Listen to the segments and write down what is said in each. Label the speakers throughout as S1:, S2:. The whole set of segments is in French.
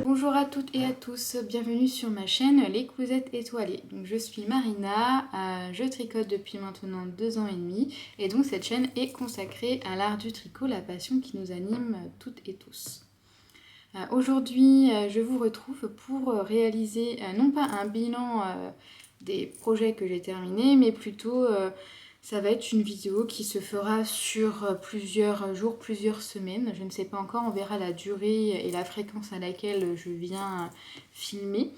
S1: Bonjour à toutes et à tous, bienvenue sur ma chaîne Les Cousettes Étoilées. Donc, je suis Marina, je tricote depuis maintenant 2 ans et demi et donc cette chaîne est consacrée à l'art du tricot, la passion qui nous anime toutes et tous. Aujourd'hui, je vous retrouve pour réaliser non pas un bilan des projets que j'ai terminés, mais plutôt ça va être une vidéo qui se fera sur plusieurs jours, plusieurs semaines. Je ne sais pas encore, on verra la durée et la fréquence à laquelle je viens filmer.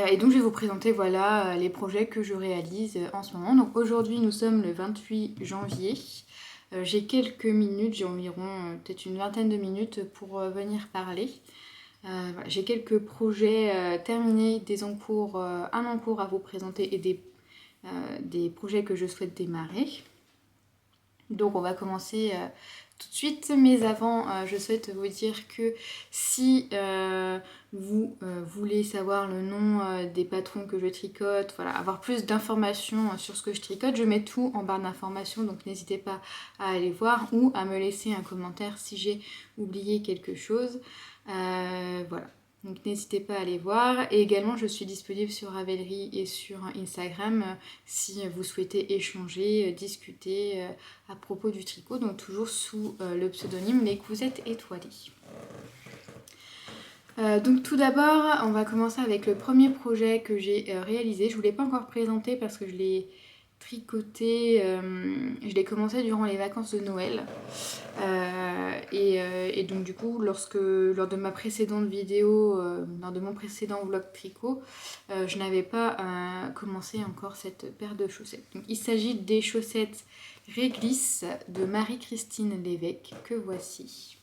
S1: Et donc je vais vous présenter voilà, les projets que je réalise en ce moment. Donc aujourd'hui nous sommes le 28 janvier. J'ai quelques minutes, j'ai environ peut-être une vingtaine de minutes pour venir parler. Voilà, j'ai quelques projets terminés, un en cours à vous présenter et des projets que je souhaite démarrer. Donc on va commencer tout de suite, mais avant je souhaite vous dire que si vous voulez savoir le nom des patrons que je tricote, voilà, avoir plus d'informations sur ce que je tricote, je mets tout en barre d'informations, donc n'hésitez pas à aller voir ou à me laisser un commentaire si j'ai oublié quelque chose. Voilà. Donc n'hésitez pas à aller voir. Et également, je suis disponible sur Ravelry et sur Instagram si vous souhaitez échanger, discuter à propos du tricot. Donc toujours sous le pseudonyme Les Cousettes Étoilées. Donc tout d'abord, on va commencer avec le premier projet que j'ai réalisé. Je ne vous l'ai pas encore présenté parce que je l'ai tricoté, je l'ai commencé durant les vacances de Noël. Et donc du coup, lors de ma précédente vidéo, lors de mon précédent vlog tricot, je n'avais pas commencé encore cette paire de chaussettes. Donc, il s'agit des chaussettes réglisse de Marie-Christine Lévesque que voici.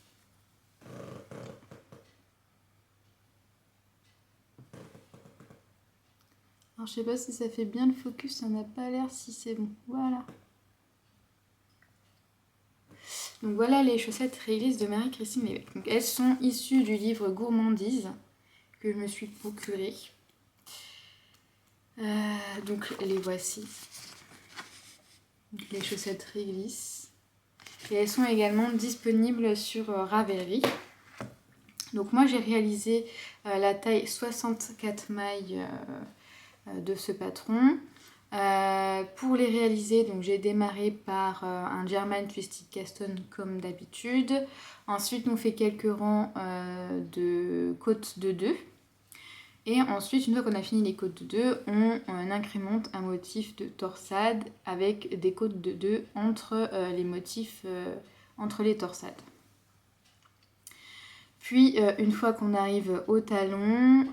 S1: Alors je sais pas si ça fait bien le focus, ça n'a pas l'air si c'est bon. Voilà. Donc voilà les chaussettes réglisse de Marie-Christine Lévesque. Donc elles sont issues du livre Gourmandise que je me suis procuré. Donc les voici. Donc, les chaussettes réglisse. Et elles sont également disponibles sur Ravelry. Donc moi j'ai réalisé la taille 64 mailles de ce patron. Pour les réaliser, donc j'ai démarré par un German Twisted Caston comme d'habitude. Ensuite, on fait quelques rangs de côtes de 2. Et ensuite, une fois qu'on a fini les côtes de 2, on incrémente un motif de torsade avec des côtes de 2 entre les motifs, entre les torsades. Puis, une fois qu'on arrive au talon,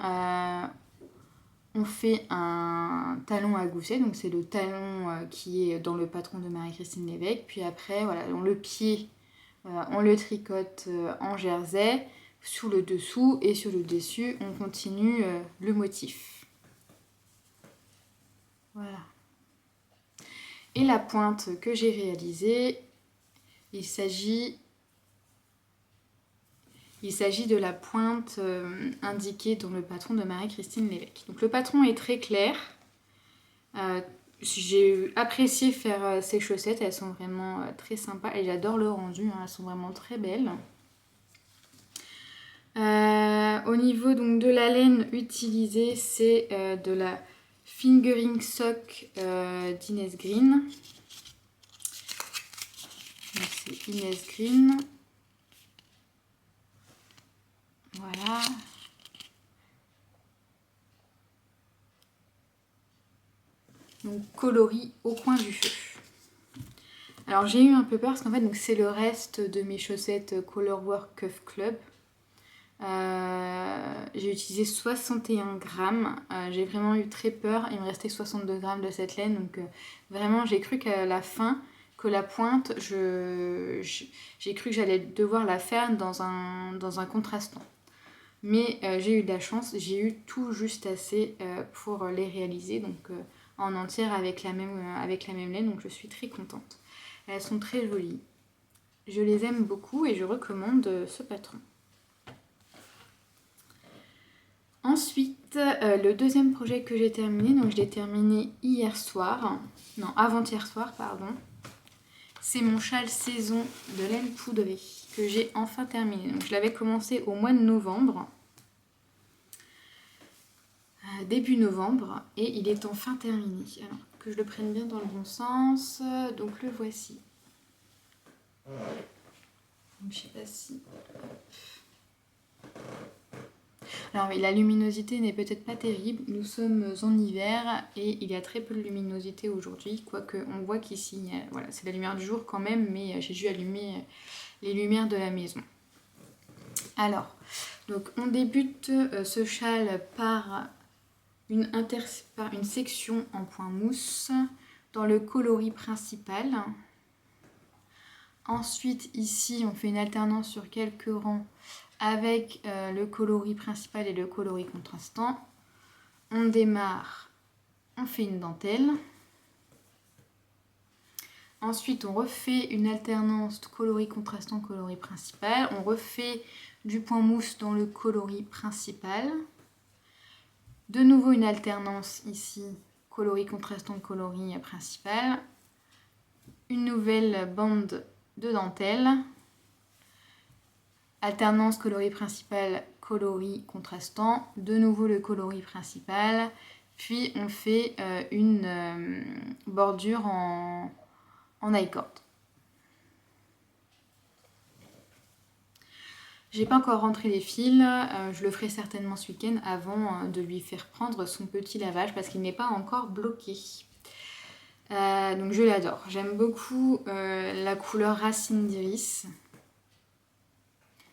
S1: on fait un talon à gousset, donc c'est le talon qui est dans le patron de Marie-Christine Lévesque. Puis après, voilà, le pied, on le tricote en jersey sous le dessous et sur le dessus, on continue le motif. Voilà. Et la pointe que j'ai réalisée, il s'agit de la pointe indiquée dans le patron de Marie-Christine Lévesque. Donc le patron est très clair. J'ai apprécié faire ces chaussettes, elles sont vraiment très sympas et j'adore le rendu, hein, elles sont vraiment très belles. Au niveau donc de la laine utilisée, c'est de la Fingering Sock d'Inès Green. C'est Inès Green. Voilà. Donc coloris au coin du feu. Alors j'ai eu un peu peur parce qu'en fait c'est le reste de mes chaussettes Colorwork Cuff Club. J'ai utilisé 61 grammes, j'ai vraiment eu très peur, il me restait 62 grammes de cette laine, donc vraiment j'ai cru qu'à la fin, que la pointe, j'ai cru que j'allais devoir la faire dans un contrastant. Mais j'ai eu de la chance, j'ai eu tout juste assez pour les réaliser, donc en entière avec la même laine, donc je suis très contente. Elles sont très jolies, je les aime beaucoup et je recommande ce patron. Ensuite, le deuxième projet que j'ai terminé, donc je l'ai terminé avant-hier soir, pardon. c'est mon châle saison de laine poudrée que j'ai enfin terminé. Donc, je l'avais commencé au mois de novembre, début novembre, et il est enfin terminé. Alors que je le prenne bien dans le bon sens, donc le voici. Je sais pas si... Alors oui, la luminosité n'est peut-être pas terrible, nous sommes en hiver et il y a très peu de luminosité aujourd'hui, quoique on voit qu'ici, voilà, c'est la lumière du jour quand même, mais j'ai dû allumer les lumières de la maison. Alors, donc on débute ce châle par une section en point mousse dans le coloris principal. Ensuite, ici, on fait une alternance sur quelques rangs avec le coloris principal et le coloris contrastant. On démarre, on fait une dentelle. Ensuite, on refait une alternance coloris contrastant, coloris principal. On refait du point mousse dans le coloris principal. De nouveau une alternance ici, coloris contrastant, coloris principal. Une nouvelle bande de dentelle. Alternance coloris principal, coloris contrastant, de nouveau le coloris principal, puis on fait une bordure en I-cord. J'ai pas encore rentré les fils, je le ferai certainement ce week-end avant de lui faire prendre son petit lavage parce qu'il n'est pas encore bloqué. Donc je l'adore, j'aime beaucoup la couleur racine d'iris.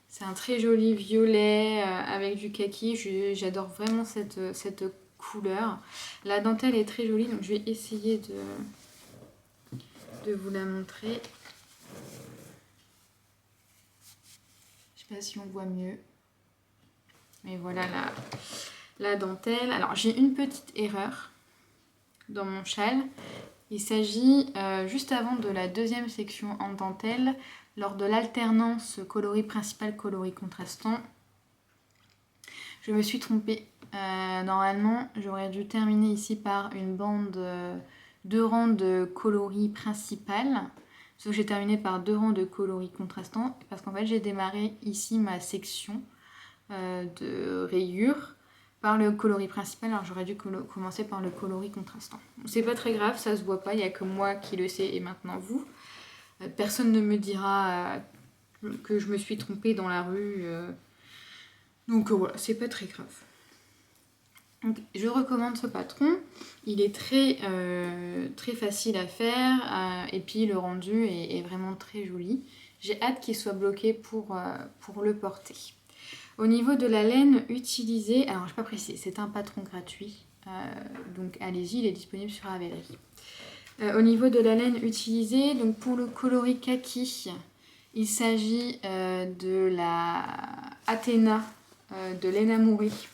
S1: C'est un très joli violet avec du kaki. J'adore vraiment cette couleur. La dentelle est très jolie, donc je vais essayer de vous la montrer. Je ne sais pas si on voit mieux. Mais voilà la dentelle. Alors j'ai une petite erreur dans mon châle. Il s'agit juste avant de la deuxième section en dentelle, lors de l'alternance coloris principal, coloris contrastant, je me suis trompée. Normalement, j'aurais dû terminer ici par une bande, 2 rangs de coloris principal, sauf que j'ai terminé par 2 rangs de coloris contrastant, parce qu'en fait j'ai démarré ici ma section de rayures par le coloris principal, alors j'aurais dû commencer par le coloris contrastant. C'est pas très grave, ça se voit pas, il n'y a que moi qui le sais et maintenant vous. Personne ne me dira que je me suis trompée dans la rue. Donc voilà, c'est pas très grave. Donc, je recommande ce patron. Il est très facile à faire et puis le rendu est vraiment très joli. J'ai hâte qu'il soit bloqué pour le porter. Au niveau de la laine utilisée, alors je n'ai pas précisé, c'est un patron gratuit. Donc allez-y, il est disponible sur Ravelry. Au niveau de la laine utilisée, donc pour le coloris kaki, il s'agit de la Athéna de laine amourie,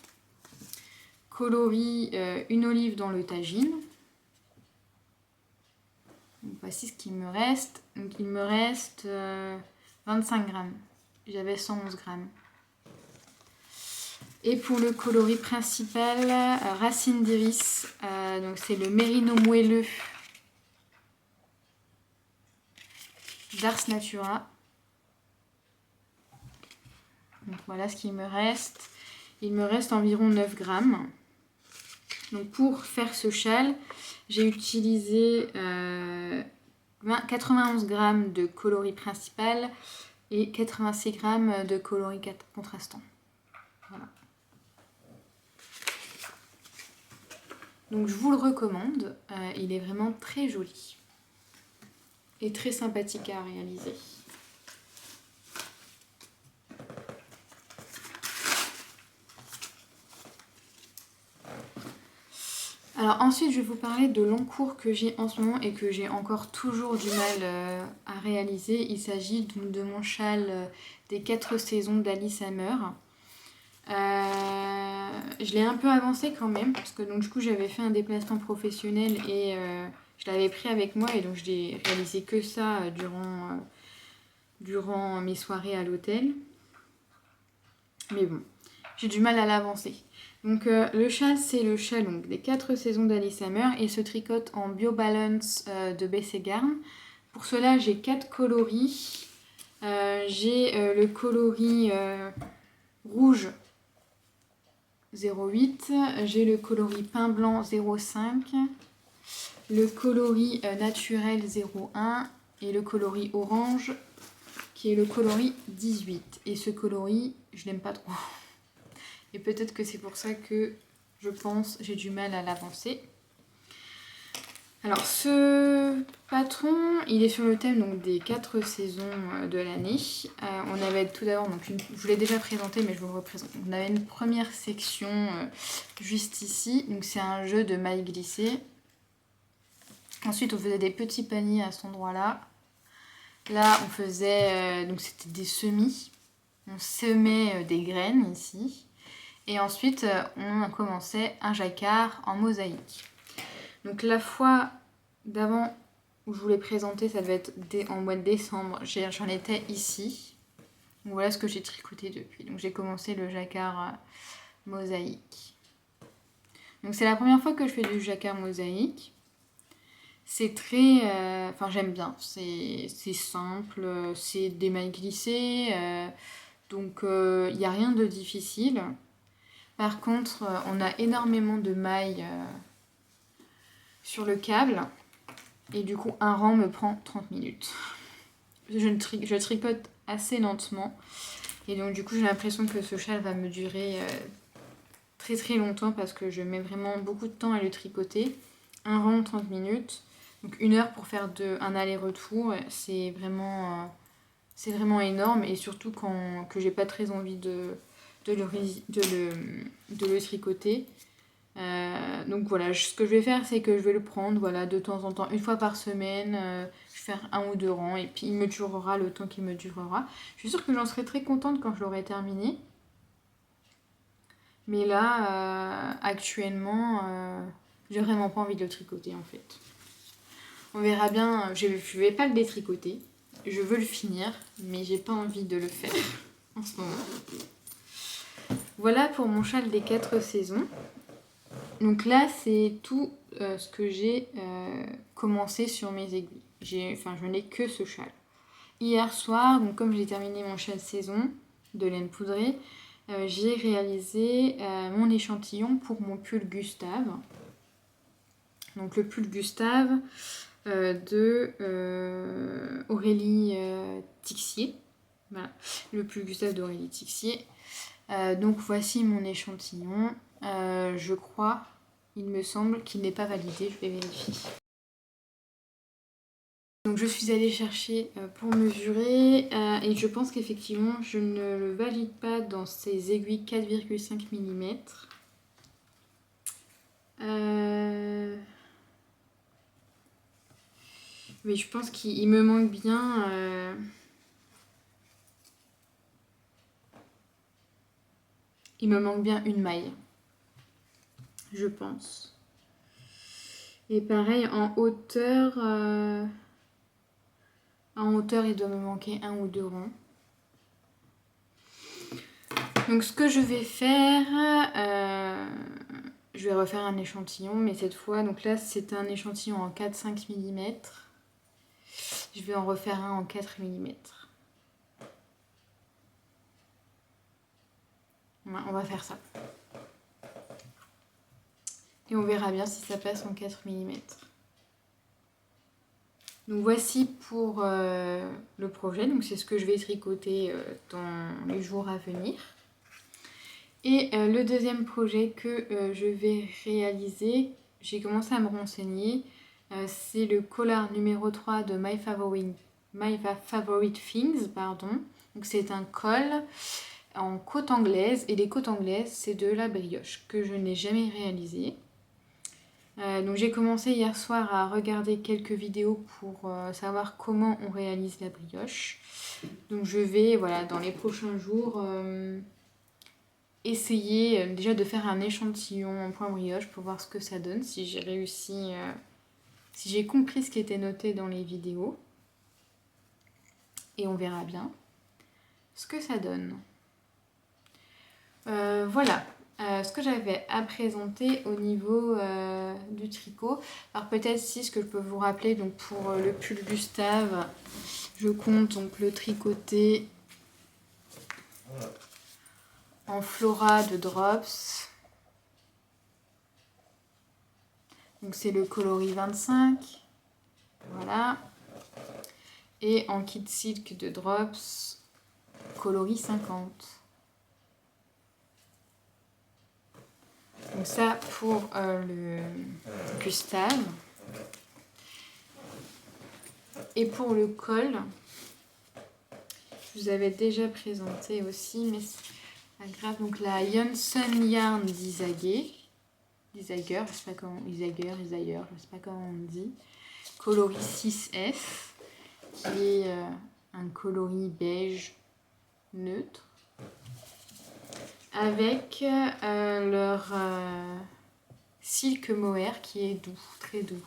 S1: coloris une olive dans le tagine. Donc voici ce qu'il me reste. Donc il me reste 25 grammes. J'avais 111 grammes. Et pour le coloris principal, racine d'iris, donc c'est le mérino moelleux d'Ars Natura. Donc voilà ce qu'il me reste. Il me reste environ 9 grammes. Donc pour faire ce châle, j'ai utilisé 91 grammes de coloris principal et 86 grammes de coloris contrastant. Voilà. Donc je vous le recommande, il est vraiment très joli et très sympathique à réaliser. Alors ensuite je vais vous parler de l'encours que j'ai en ce moment et que j'ai encore toujours du mal à réaliser. Il s'agit donc de mon châle des 4 saisons d'Alice Hammer. Je l'ai un peu avancé quand même parce que donc, du coup j'avais fait un déplacement professionnel et je l'avais pris avec moi et donc je n'ai réalisé que ça durant mes soirées à l'hôtel. Mais bon, j'ai du mal à l'avancer. Donc le châle, c'est le châle donc, des 4 saisons d'Alice Hammer et se tricote en BioBalance de Bességarn. Pour cela, j'ai 4 coloris. J'ai le coloris rouge 0,8, j'ai le coloris pain blanc 0,5, le coloris naturel 0,1 et le coloris orange qui est le coloris 18. Et ce coloris, je l'aime pas trop. Et peut-être que c'est pour ça que je pense j'ai du mal à l'avancer. Alors ce patron, il est sur le thème donc, des 4 saisons de l'année. On avait tout d'abord, je vous l'ai déjà présenté mais je vous le représente. On avait une première section juste ici, donc c'est un jeu de mailles glissées. Ensuite on faisait des petits paniers à cet endroit-là. Là on faisait, donc c'était des semis, on semait des graines ici. Et ensuite on commençait un jacquard en mosaïque. Donc la fois d'avant où je vous l'ai présenté, ça devait être en mois de décembre, j'en étais ici. Donc voilà ce que j'ai tricoté depuis. Donc j'ai commencé le jacquard mosaïque. Donc c'est la première fois que je fais du jacquard mosaïque. C'est très... Enfin j'aime bien, c'est simple, c'est des mailles glissées, donc il n'y a rien de difficile. Par contre, on a énormément de mailles sur le câble. Et du coup, un rang me prend 30 minutes. Je tricote assez lentement. Et donc du coup, j'ai l'impression que ce châle va me durer très très longtemps parce que je mets vraiment beaucoup de temps à le tricoter. Un rang, 30 minutes. Donc 1 heure pour faire un aller-retour. C'est vraiment énorme. Et surtout que j'ai pas très envie de le tricoter. Donc voilà, ce que je vais faire, c'est que je vais le prendre voilà, de temps en temps, 1 fois par semaine, je vais faire 1 ou 2 rangs et puis il me durera le temps qu'il me durera. Je suis sûre que j'en serai très contente quand je l'aurai terminé. Mais là, actuellement, j'ai vraiment pas envie de le tricoter en fait. On verra bien, je vais pas le détricoter, je veux le finir, mais j'ai pas envie de le faire en ce moment. Voilà pour mon châle des 4 saisons. Donc là, c'est tout ce que j'ai commencé sur mes aiguilles. Je n'ai que ce châle. Hier soir, donc comme j'ai terminé mon châle saison de laine poudrée, j'ai réalisé mon échantillon pour mon pull Gustave. Donc le pull Gustave de Aurélie Tixier. Voilà, le pull Gustave d'Aurélie Tixier. Donc voici mon échantillon. Je crois, il me semble qu'il n'est pas validé, je vais vérifier. Donc je suis allée chercher pour mesurer et je pense qu'effectivement je ne le valide pas dans ces aiguilles 4,5 mm. Mais je pense qu'il me manque bien... Il me manque bien une maille, je pense. Et pareil, en hauteur, il doit me manquer 1 ou 2 rangs. Donc ce que je vais faire, je vais refaire un échantillon, mais cette fois, donc là c'est un échantillon en 4,5 mm. Je vais en refaire un en 4 mm. On va faire ça. Et on verra bien si ça passe en 4 mm. Donc voici pour le projet. Donc c'est ce que je vais tricoter dans les jours à venir. Et le deuxième projet que je vais réaliser, j'ai commencé à me renseigner. C'est le collard numéro 3 de My Favorite Things, pardon. Donc c'est un col en côte anglaise. Et les côtes anglaises, c'est de la brioche que je n'ai jamais réalisé. Donc j'ai commencé hier soir à regarder quelques vidéos pour savoir comment on réalise la brioche. Donc je vais, voilà, dans les prochains jours, essayer déjà de faire un échantillon en point brioche pour voir ce que ça donne, si j'ai réussi, si j'ai compris ce qui était noté dans les vidéos. Et on verra bien ce que ça donne. Voilà. ce que j'avais à présenter au niveau du tricot. Alors peut-être si ce que je peux vous rappeler, donc pour le pull Gustave, je compte donc le tricoter en Flora de Drops. Donc c'est le coloris 25. Voilà. Et en kit silk de Drops, coloris 50. Donc ça pour le Gustave. Et pour le col, je vous avais déjà présenté aussi, mais c'est pas grave. Donc la Johnson Yarn Isager, je sais pas comment, Isager, je sais pas comment on dit. Coloris 6F, qui est un coloris beige neutre. Avec leur silk mohair qui est doux, très doux.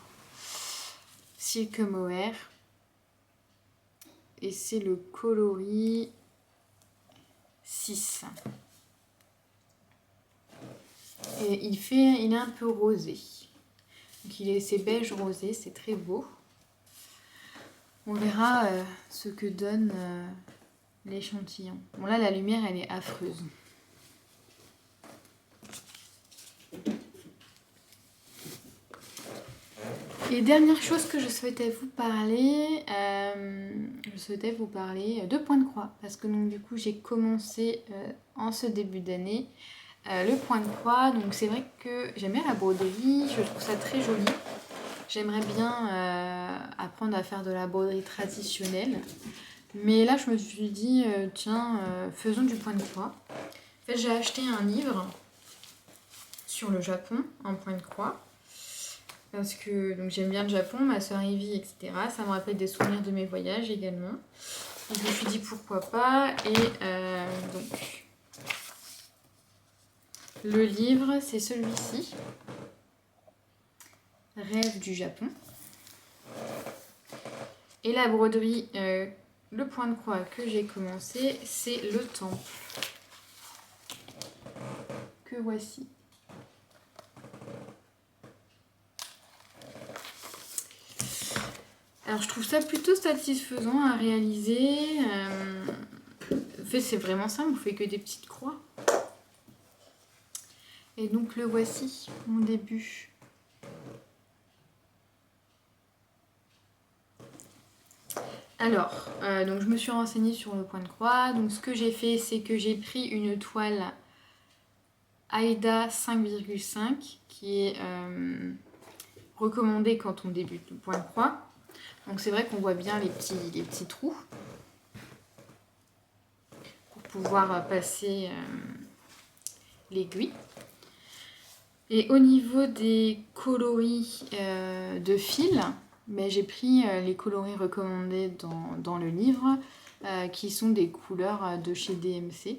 S1: Silk mohair. Et c'est le coloris 6. Et il est un peu rosé. Donc c'est beige rosé, c'est très beau. On verra ce que donne l'échantillon. Bon là la lumière elle est affreuse. Et dernière chose que je souhaitais vous parler, de point de croix. Parce que donc du coup j'ai commencé en ce début d'année le point de croix. Donc c'est vrai que j'aime bien la broderie, je trouve ça très joli. J'aimerais bien apprendre à faire de la broderie traditionnelle. Mais là je me suis dit, tiens, faisons du point de croix. En fait j'ai acheté un livre sur le Japon en point de croix. Parce que donc j'aime bien le Japon, ma soeur y vit, etc. Ça me rappelle des souvenirs de mes voyages également. Donc je me suis dit pourquoi pas. Et donc le livre, c'est celui-ci. Rêve du Japon. Et la broderie, le point de croix que j'ai commencé, c'est le temple. Que voici. Alors je trouve ça plutôt satisfaisant à réaliser. En fait c'est vraiment simple, vous faites que des petites croix. Et donc le voici, mon début. Alors, donc je me suis renseignée sur le point de croix. Donc ce que j'ai fait, c'est que j'ai pris une toile Aida 5,5 qui est recommandée quand on débute le point de croix. Donc c'est vrai qu'on voit bien les petits trous pour pouvoir passer l'aiguille. Et au niveau des coloris de fil, ben, j'ai pris les coloris recommandés dans le livre qui sont des couleurs de chez DMC.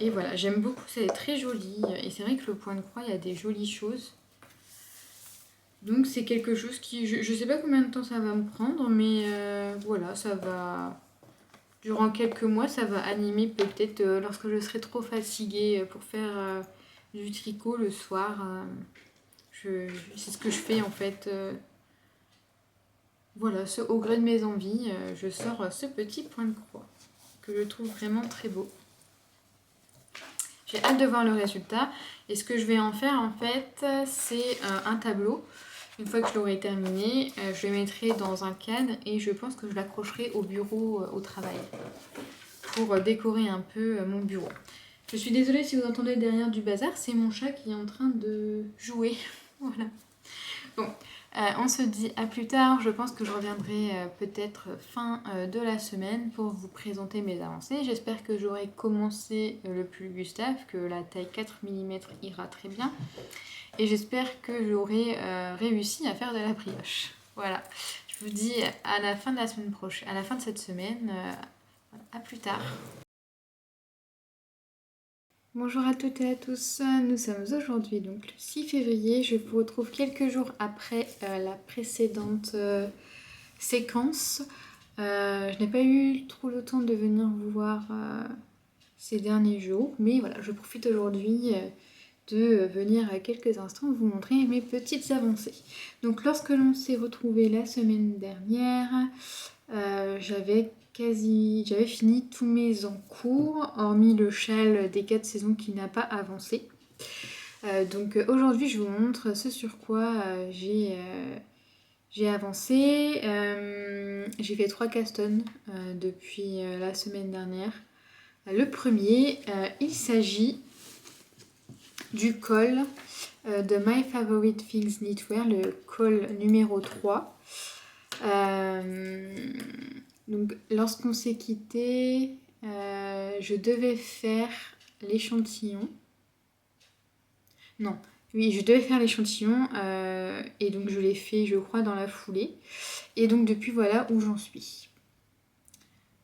S1: Et voilà, j'aime beaucoup, c'est très joli. Et c'est vrai que le point de croix, il y a des jolies choses. Donc c'est quelque chose qui... Je sais pas combien de temps ça va me prendre, mais voilà, ça va... Durant quelques mois, ça va animer peut-être lorsque je serai trop fatiguée pour faire du tricot le soir. C'est ce que je fais en fait. Voilà, au gré de mes envies, je sors ce petit point de croix que je trouve vraiment très beau. J'ai hâte de voir le résultat. Et ce que je vais en faire en fait, c'est un tableau. Une fois que je l'aurai terminé, je le mettrai dans un cadre et je pense que je l'accrocherai au bureau au travail pour décorer un peu mon bureau. Je suis désolée si vous entendez derrière du bazar, c'est mon chat qui est en train de jouer. Voilà. Bon, on se dit à plus tard. Je pense que je reviendrai peut-être fin de la semaine pour vous présenter mes avancées. J'espère que j'aurai commencé le pull Gustave, que la taille 4 mm ira très bien. Et j'espère que j'aurai réussi à faire de la brioche. Voilà. Je vous dis à la fin de la semaine prochaine, à la fin de cette semaine. À plus tard. Bonjour à toutes et à tous, nous sommes aujourd'hui donc le 6 février, je vous retrouve quelques jours après la précédente séquence. Je n'ai pas eu trop le temps de venir vous voir ces derniers jours. Mais voilà, je profite aujourd'hui de venir à quelques instants vous montrer mes petites avancées. Donc lorsque l'on s'est retrouvé la semaine dernière, j'avais fini tous mes encours, hormis le châle des 4 saisons qui n'a pas avancé. Donc aujourd'hui je vous montre ce sur quoi j'ai avancé. J'ai fait 3 castons depuis la semaine dernière. Le premier, il s'agit du col de My Favorite Things Knitwear, le col numéro 3. Donc lorsqu'on s'est quitté, je devais faire l'échantillon. Non, oui, je devais faire l'échantillon et donc je l'ai fait, je crois, dans la foulée. Et donc depuis, voilà où j'en suis.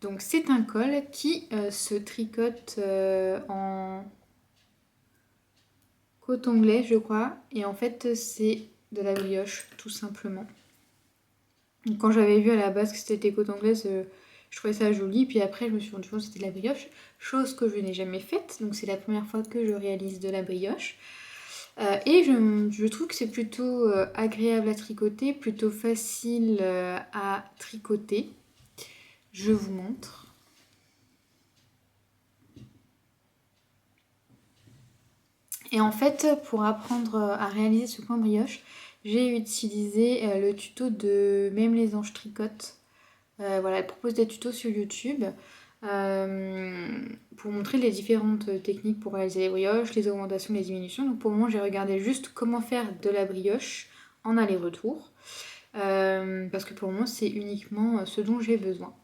S1: Donc c'est un col qui se tricote en coton-glais, je crois. Et en fait, c'est de la brioche, tout simplement. Donc, quand j'avais vu à la base que c'était coton-glaise, je trouvais ça joli. Puis après, je me suis rendu compte que c'était de la brioche, chose que je n'ai jamais faite. Donc c'est la première fois que je réalise de la brioche. Et je trouve que c'est plutôt agréable à tricoter, plutôt facile à tricoter. Je vous montre. Et en fait, pour apprendre à réaliser ce coin brioche, j'ai utilisé le tuto de Même les anges tricotent. Voilà, elle propose des tutos sur YouTube pour montrer les différentes techniques pour réaliser les brioches, les augmentations, les diminutions. Donc pour le moment, j'ai regardé juste comment faire de la brioche en aller-retour. Parce que pour le moment, c'est uniquement ce dont j'ai besoin.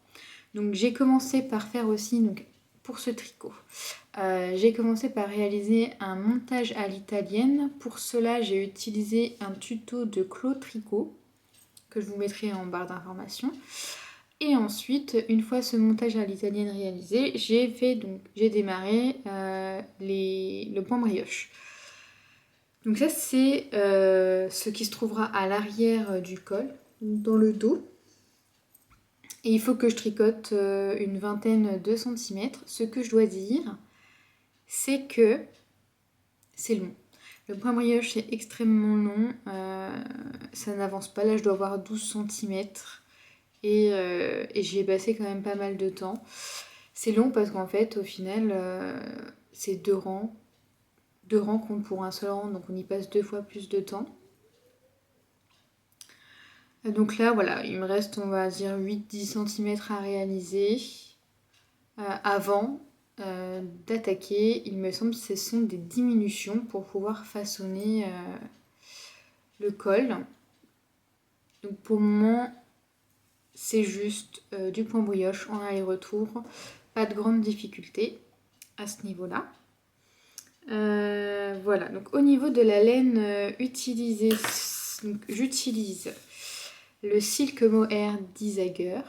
S1: Donc j'ai commencé par faire aussi, donc, pour ce tricot, j'ai commencé par réaliser un montage à l'italienne. Pour cela, j'ai utilisé un tuto de Claude Tricot, que je vous mettrai en barre d'informations. Et ensuite, une fois ce montage à l'italienne réalisé, j'ai démarré le point brioche. Donc ça, c'est ce qui se trouvera à l'arrière du col, dans le dos. Et il faut que je tricote une vingtaine de centimètres. Ce que je dois dire, c'est que c'est long. Le point brioche est extrêmement long. Ça n'avance pas. Là, je dois avoir 12 centimètres. Et j'y ai passé quand même pas mal de temps. C'est long parce qu'en fait, au final, c'est 2 rangs. 2 rangs comptent pour un seul rang, donc on y passe 2 fois plus de temps. Donc là, voilà, il me reste, on va dire, 8-10 cm à réaliser avant d'attaquer. Il me semble que ce sont des diminutions pour pouvoir façonner le col. Donc pour le moment, c'est juste du point brioche en aller-retour. Pas de grande difficulté à ce niveau-là. Voilà, donc au niveau de la laine utilisée, j'utilise le Silk Mohair d'Isager,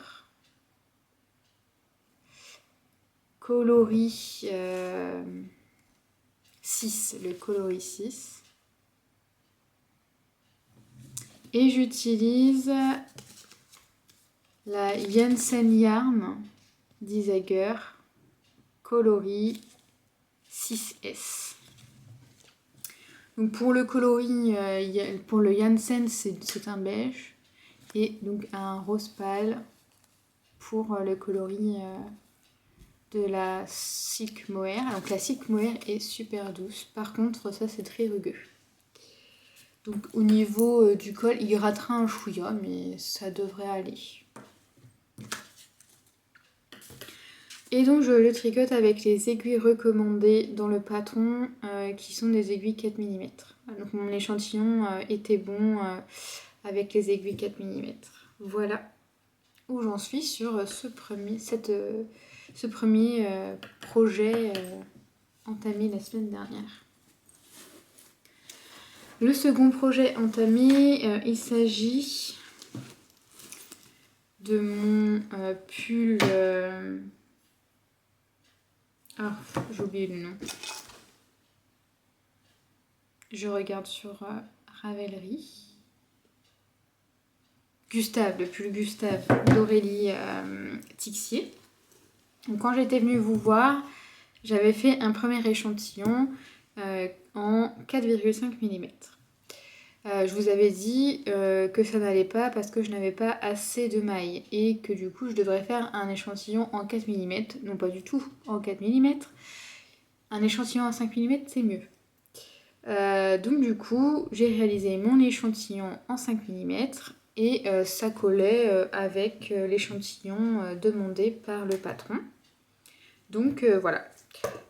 S1: coloris 6, le coloris 6. Et j'utilise la Janssen Yarn d'Isager, coloris 6S. Donc pour le coloris, pour le Janssen, c'est un beige. Et donc un rose pâle pour le coloris de la Silk Mohair. Donc la Silk Mohair est super douce. Par contre, ça c'est très rugueux. Donc au niveau du col, il grattera un chouïa, mais ça devrait aller. Et donc je le tricote avec les aiguilles recommandées dans le patron, qui sont des aiguilles 4 mm. Donc mon échantillon était bon avec les aiguilles 4 mm. Voilà où j'en suis sur ce premier projet entamé la semaine dernière. Le second projet entamé, il s'agit de mon pull... Ah, j'ai oublié le nom. Je regarde sur Ravelry. Gustave, le pull Gustave d'Aurélie Tixier. Donc quand j'étais venue vous voir, J'avais fait un premier échantillon en 4,5 mm. Je vous avais dit que ça n'allait pas parce que je n'avais pas assez de mailles et que du coup je devrais faire un échantillon en 4 mm, non pas du tout en 4 mm, un échantillon en 5 mm c'est mieux. Donc du coup j'ai réalisé mon échantillon en 5 mm et ça collait avec l'échantillon demandé par le patron. Donc voilà,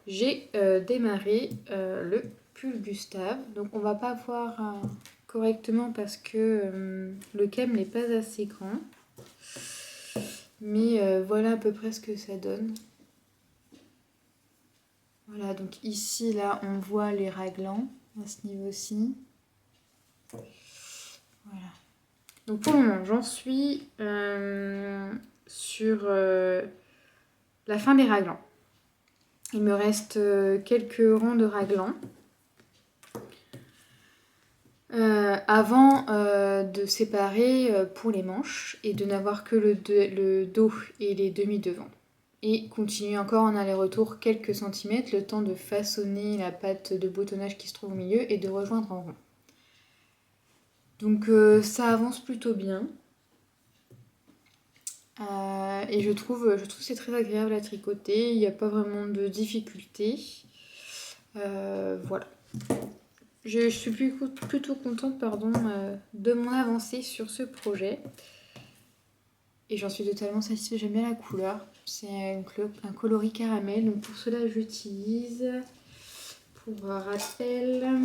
S1: j'ai démarré le pull Gustave. Donc on va pas voir correctement parce que le cam n'est pas assez grand. Mais voilà à peu près ce que ça donne. Voilà, donc ici, là, on voit les raglans à ce niveau-ci. Voilà. Donc pour le moment, j'en suis sur la fin des raglans. Il me reste quelques rangs de raglans. Avant de séparer pour les manches et de n'avoir que le dos et les demi-devants. Et continuer encore en aller-retour quelques centimètres, le temps de façonner la pâte de boutonnage qui se trouve au milieu et de rejoindre en rond. Donc ça avance plutôt bien. Et je trouve que c'est très agréable à tricoter, il n'y a pas vraiment de difficulté. Voilà. Je suis plutôt contente de mon avancée sur ce projet. Et j'en suis totalement satisfaite, j'aime bien la couleur. C'est un coloris caramel, donc pour cela j'utilise, pour rappel,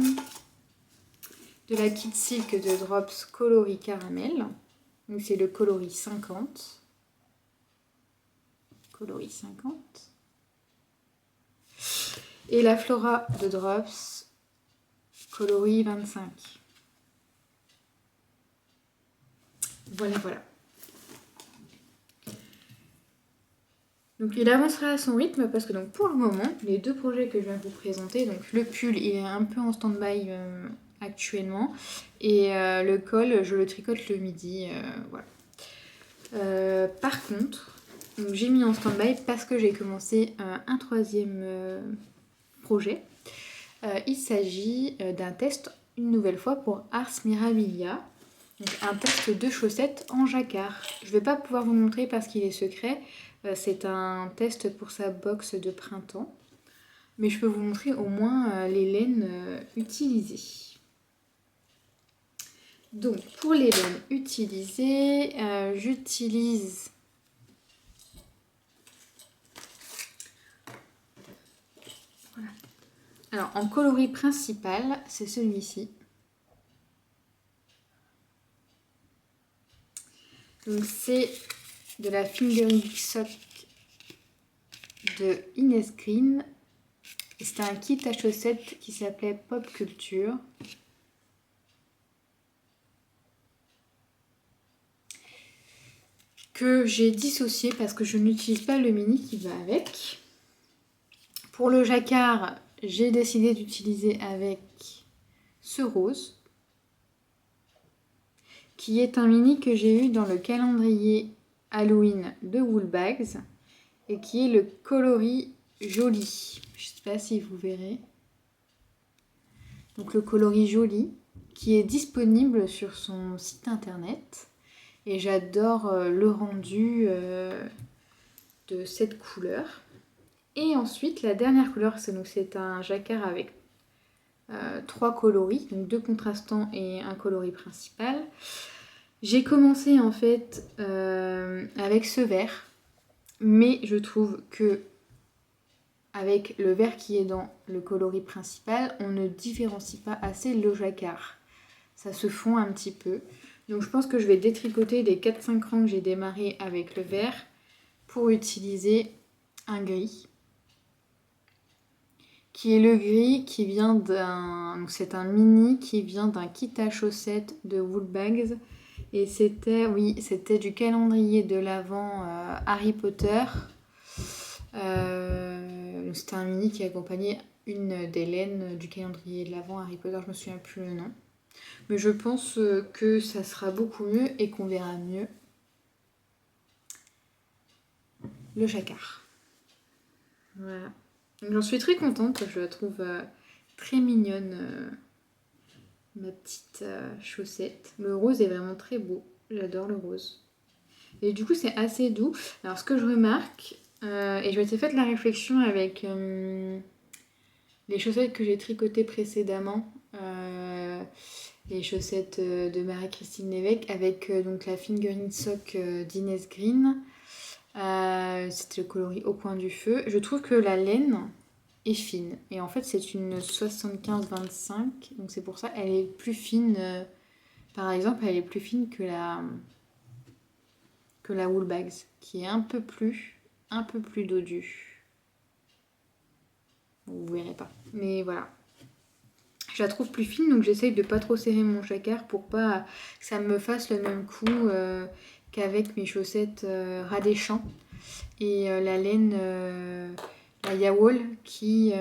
S1: de la Kid Silk de Drops coloris caramel. Donc c'est le coloris 50. Coloris 50. Et la Flora de Drops coloris 25. Voilà, voilà. Donc il avancera à son rythme parce que donc pour le moment, les deux projets que je viens de vous présenter, donc le pull il est un peu en stand-by actuellement et le col je le tricote le midi, voilà. Par contre, j'ai mis en stand-by parce que j'ai commencé un troisième projet. Il s'agit d'un test une nouvelle fois pour Ars Mirabilia. Donc un test de chaussettes en jacquard. Je ne vais pas pouvoir vous montrer parce qu'il est secret. C'est un test pour sa box de printemps. Mais je peux vous montrer au moins les laines utilisées. Donc pour les laines utilisées, j'utilise voilà. Alors en coloris principal, c'est celui-ci. Donc c'est de la Fingering Sock de Ines Green. C'était un kit à chaussettes qui s'appelait Pop Culture. Que j'ai dissocié parce que je n'utilise pas le mini qui va avec. Pour le jacquard, j'ai décidé d'utiliser avec ce rose, qui est un mini que j'ai eu dans le calendrier Halloween de Woolbags et qui est le coloris joli. Je ne sais pas si vous verrez. Donc le coloris joli qui est disponible sur son site internet et j'adore le rendu de cette couleur. Et ensuite la dernière couleur, c'est un jacquard avec 3 coloris, donc 2 contrastants et un coloris principal. J'ai commencé en fait avec ce vert, mais je trouve que avec le vert qui est dans le coloris principal, on ne différencie pas assez le jacquard. Ça se fond un petit peu. Donc je pense que je vais détricoter les 4-5 rangs que j'ai démarré avec le vert pour utiliser un gris. Qui est le gris qui vient d'un... Donc c'est un mini qui vient d'un kit à chaussettes de Woolbags. Et c'était du calendrier de l'Avent Harry Potter. C'était un mini qui accompagnait une des laines du calendrier de l'Avent Harry Potter, je ne me souviens plus le nom. Mais je pense que ça sera beaucoup mieux et qu'on verra mieux le jacquard. Voilà. Donc j'en suis très contente, je la trouve très mignonne, ma petite chaussette. Le rose est vraiment très beau, j'adore le rose. Et du coup c'est assez doux. Alors ce que je remarque, et je m'étais fait la réflexion avec les chaussettes que j'ai tricotées précédemment, les chaussettes de Marie-Christine Lévesque avec donc la fingering sock d'Inès Green. C'était le coloris au coin du feu. Je trouve que la laine est fine. Et en fait, c'est une 75-25. Donc c'est pour ça elle est plus fine. Par exemple, elle est plus fine que la Woolbags, qui est un peu plus dodue. Vous verrez pas. Mais voilà. Je la trouve plus fine, donc j'essaye de pas trop serrer mon jacquard pour pas que ça me fasse le même coup qu'avec mes chaussettes ras des champs. Et la laine, la Yawol, qui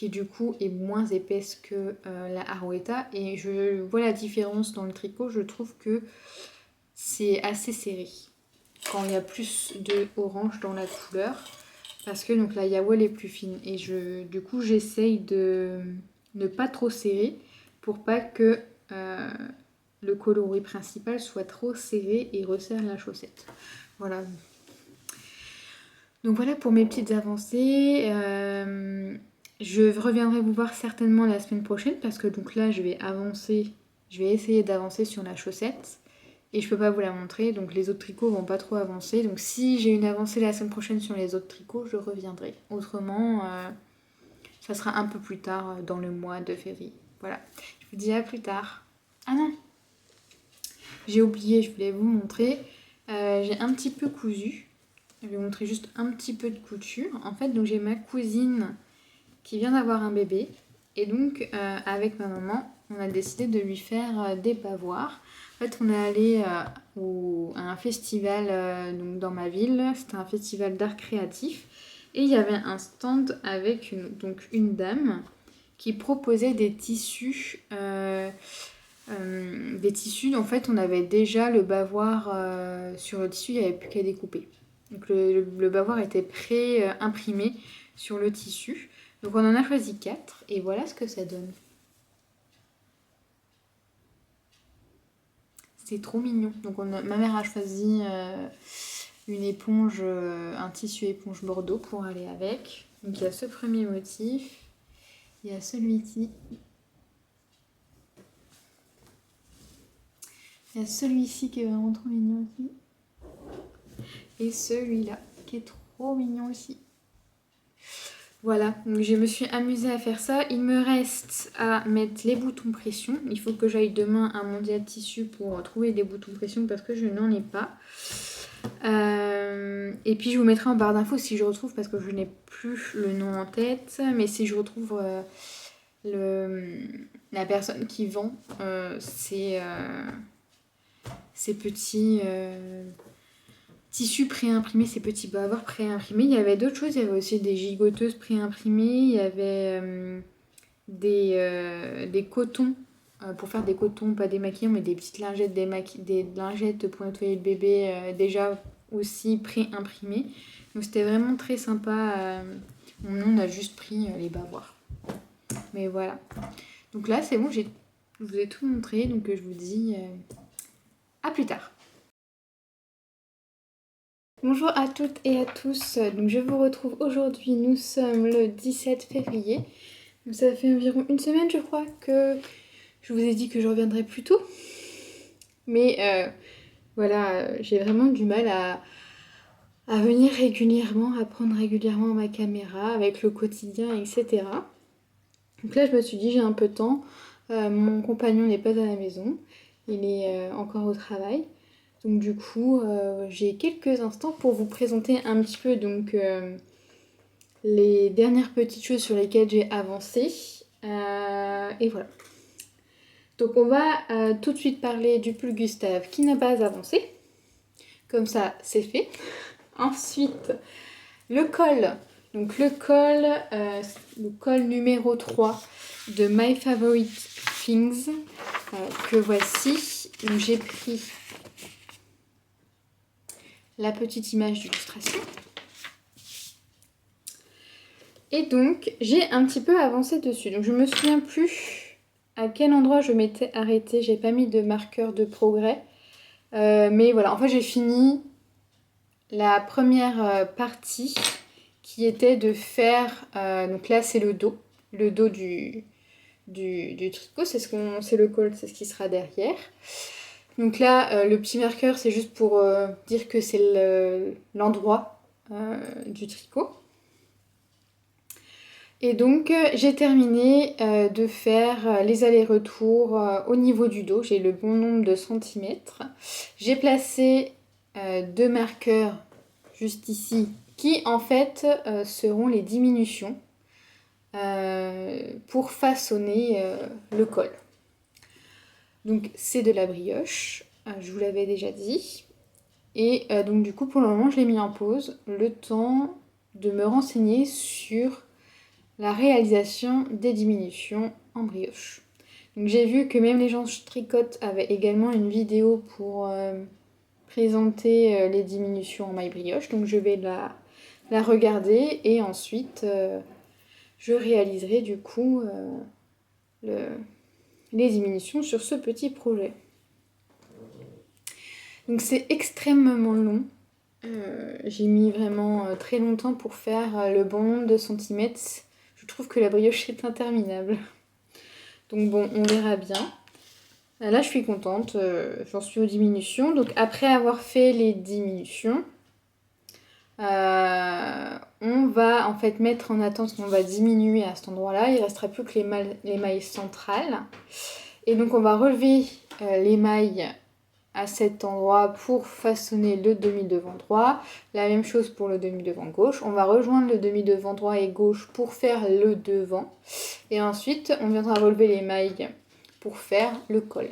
S1: du coup est moins épaisse que la Arouetta. Et je vois la différence dans le tricot, je trouve que c'est assez serré quand il y a plus de orange dans la couleur. Parce que donc, la Yawol est plus fine. Et du coup, j'essaye de ne pas trop serrer pour pas que le coloris principal soit trop serré et resserre la chaussette. Voilà. Donc voilà pour mes petites avancées. Je reviendrai vous voir certainement la semaine prochaine parce que donc là je vais essayer d'avancer sur la chaussette et je peux pas vous la montrer, donc les autres tricots vont pas trop avancer. Donc si j'ai une avancée la semaine prochaine sur les autres tricots, je reviendrai. Autrement, ça sera un peu plus tard dans le mois de février. Voilà, je vous dis à plus tard. Ah non, j'ai oublié, je voulais vous montrer. J'ai un petit peu cousu. Je vais vous montrer juste un petit peu de couture. En fait, donc j'ai ma cousine qui vient d'avoir un bébé. Et donc, avec ma maman, on a décidé de lui faire des bavoirs. En fait, on est allé à un festival donc dans ma ville. C'était un festival d'art créatif. Et il y avait un stand avec une dame qui proposait des tissus. En fait, on avait déjà le bavoir sur le tissu, il n'y avait plus qu'à découper. Donc le bavoir était pré-imprimé sur le tissu. Donc on en a choisi 4 et voilà ce que ça donne. C'est trop mignon. Donc ma mère a choisi une éponge, un tissu éponge bordeaux pour aller avec. Donc il y a ce premier motif, il y a celui-ci. Il y a celui-ci qui est vraiment trop mignon aussi. Et celui-là qui est trop mignon aussi. Voilà, donc je me suis amusée à faire ça. Il me reste à mettre les boutons pression. Il faut que j'aille demain à Mondial Tissu pour trouver des boutons pression parce que je n'en ai pas. Et puis je vous mettrai en barre d'infos si je retrouve, parce que je n'ai plus le nom en tête. Mais si je retrouve la personne qui vend ces petits... tissus pré-imprimés, ces petits bavoirs pré-imprimés. Il y avait d'autres choses, il y avait aussi des gigoteuses pré-imprimées, il y avait des cotons, pour faire des cotons, pas démaquillants, mais des petites lingettes, des lingettes pour nettoyer le bébé, déjà aussi pré-imprimées. Donc c'était vraiment très sympa. On a juste pris les bavoirs. Mais voilà. Donc là, c'est bon, je vous ai tout montré, donc je vous dis à plus tard. Bonjour à toutes et à tous, donc je vous retrouve aujourd'hui, nous sommes le 17 février, donc ça fait environ une semaine je crois que je vous ai dit que je reviendrai plus tôt, mais voilà, j'ai vraiment du mal à venir régulièrement, à prendre régulièrement ma caméra avec le quotidien, etc. Donc là je me suis dit j'ai un peu de temps, mon compagnon n'est pas à la maison, il est encore au travail. Donc du coup, j'ai quelques instants pour vous présenter un petit peu donc, les dernières petites choses sur lesquelles j'ai avancé. Et voilà. Donc on va tout de suite parler du pull Gustave qui n'a pas avancé. Comme ça, c'est fait. Ensuite, le col. Donc le col numéro 3 de My Favorite Things que voici. Donc j'ai pris la petite image d'illustration. Et donc, j'ai un petit peu avancé dessus. Donc, je me souviens plus à quel endroit je m'étais arrêtée. J'ai pas mis de marqueur de progrès. Mais voilà, en fait, j'ai fini la première partie qui était de faire... donc là, c'est le dos du tricot. C'est le col, c'est ce qui sera derrière. Donc là, le petit marqueur, c'est juste pour dire que c'est l'endroit du tricot. Et donc, j'ai terminé de faire les allers-retours au niveau du dos. J'ai le bon nombre de centimètres. J'ai placé 2 marqueurs juste ici, qui en fait seront les diminutions pour façonner le col. Donc, c'est de la brioche, je vous l'avais déjà dit. Et donc, du coup, pour le moment, je l'ai mis en pause, le temps de me renseigner sur la réalisation des diminutions en brioche. Donc j'ai vu que même les gens tricotent avaient également une vidéo pour présenter les diminutions en maille brioche. Donc je vais la regarder et ensuite je réaliserai du coup les diminutions sur ce petit projet. Donc c'est extrêmement long. J'ai mis vraiment très longtemps pour faire le bon nombre de centimètres. Je trouve que la brioche est interminable. Donc bon, on verra bien. Là, je suis contente. J'en suis aux diminutions. Donc après avoir fait les diminutions, on va en fait mettre en attente, on va diminuer à cet endroit-là. Il ne restera plus que les mailles centrales. Et donc on va relever les mailles à cet endroit pour façonner le demi-devant droit. La même chose pour le demi-devant gauche. On va rejoindre le demi-devant droit et gauche pour faire le devant. Et ensuite, on viendra relever les mailles pour faire le col.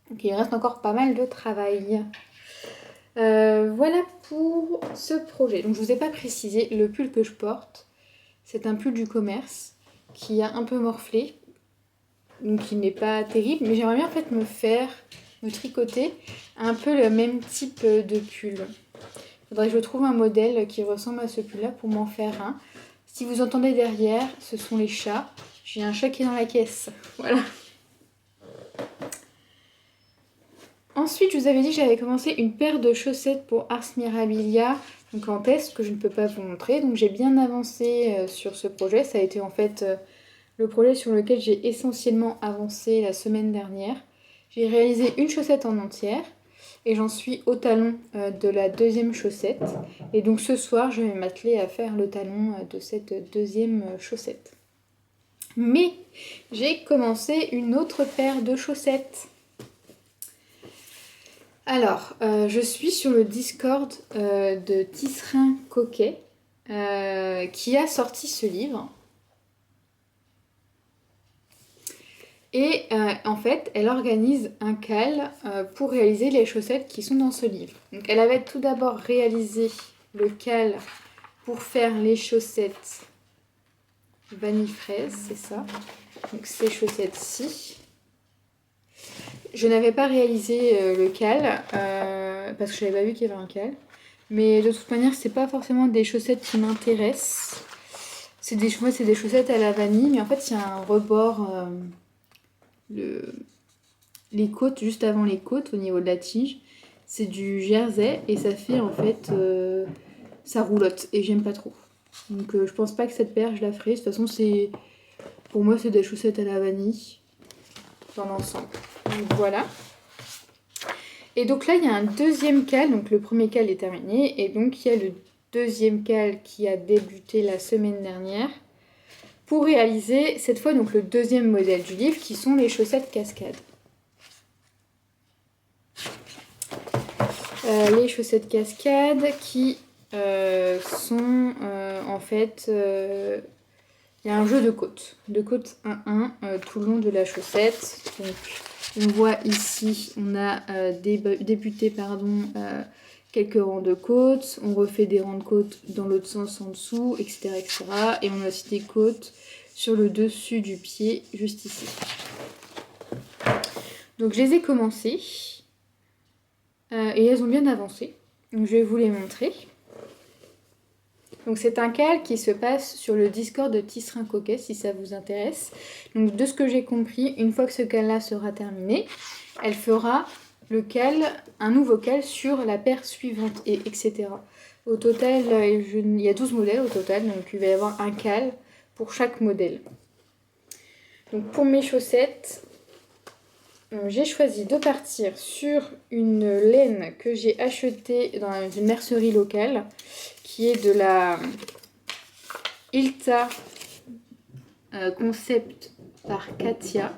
S1: Donc il reste encore pas mal de travail. Voilà pour ce projet. Donc je vous ai pas précisé, le pull que je porte, c'est un pull du commerce qui a un peu morflé. Donc il n'est pas terrible, mais j'aimerais bien en fait me tricoter un peu le même type de pull. Il faudrait que je trouve un modèle qui ressemble à ce pull-là pour m'en faire un. Si vous entendez derrière, ce sont les chats. J'ai un chat qui est dans la caisse. Voilà. Ensuite, je vous avais dit que j'avais commencé une paire de chaussettes pour Ars Mirabilia, donc en test, que je ne peux pas vous montrer. Donc j'ai bien avancé sur ce projet. Ça a été en fait le projet sur lequel j'ai essentiellement avancé la semaine dernière. J'ai réalisé une chaussette en entière et j'en suis au talon de la deuxième chaussette. Et donc ce soir, je vais m'atteler à faire le talon de cette deuxième chaussette. Mais j'ai commencé une autre paire de chaussettes. Alors, je suis sur le Discord de Tisserin Coquet qui a sorti ce livre. Et en fait, elle organise un call pour réaliser les chaussettes qui sont dans ce livre. Donc elle avait tout d'abord réalisé le call pour faire les chaussettes vanille fraise, c'est ça. Donc ces chaussettes-ci. Je n'avais pas réalisé le call parce que je n'avais pas vu qu'il y avait un call. Mais de toute manière, c'est pas forcément des chaussettes qui m'intéressent. C'est des chaussettes à la vanille, mais en fait, il y a un rebord, les côtes, juste avant les côtes, au niveau de la tige. C'est du jersey et ça fait en fait, ça roulotte et j'aime pas trop. Donc je pense pas que cette paire, je la ferai. De toute façon, pour moi, c'est des chaussettes à la vanille dans l'ensemble. Donc voilà. Et donc là, il y a un deuxième call. Donc le premier call est terminé. Et donc il y a le deuxième call qui a débuté la semaine dernière pour réaliser cette fois donc le deuxième modèle du livre qui sont les chaussettes cascades. Les chaussettes cascades qui sont en fait... il y a un jeu de côtes 1-1 tout le long de la chaussette. Donc, on voit ici, on a débuté quelques rangs de côtes, on refait des rangs de côtes dans l'autre sens en dessous, etc., etc. Et on a aussi des côtes sur le dessus du pied, juste ici. Donc je les ai commencées et elles ont bien avancé. Donc je vais vous les montrer. Donc c'est un cal qui se passe sur le Discord de Tisserin Coquet si ça vous intéresse. Donc de ce que j'ai compris, une fois que ce cal-là sera terminé, elle fera un nouveau cal sur la paire suivante, et etc. Au total, il y a 12 modèles au total, donc il va y avoir un cal pour chaque modèle. Donc pour mes chaussettes, j'ai choisi de partir sur une laine que j'ai achetée dans une mercerie locale, qui est de la Ilta Concept par Katia.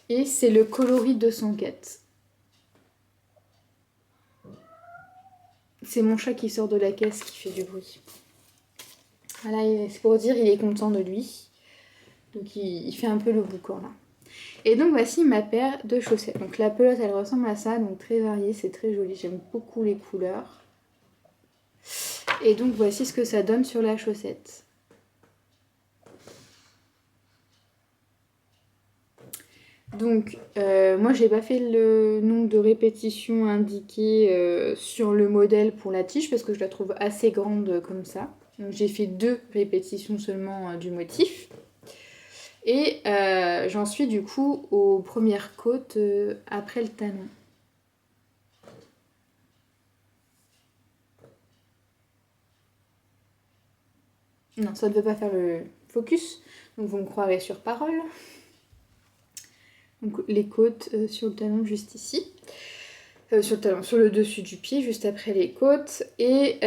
S1: Et c'est le coloris 204. C'est mon chat qui sort de la caisse qui fait du bruit. Voilà, c'est pour dire il est content de lui. Donc il fait un peu le boucan là. Et donc voici ma paire de chaussettes. Donc la pelote elle ressemble à ça, donc très variée, c'est très joli. J'aime beaucoup les couleurs. Et donc voici ce que ça donne sur la chaussette. Donc moi j'ai pas fait le nombre de répétitions indiquées sur le modèle pour la tige parce que je la trouve assez grande comme ça. Donc j'ai fait 2 répétitions seulement du motif. Et j'en suis du coup aux premières côtes après le talon. Non, ça ne veut pas faire le focus, donc vous me croirez sur parole. Donc les côtes sur le talon juste ici. Sur le talon, sur le dessus du pied, juste après les côtes. Et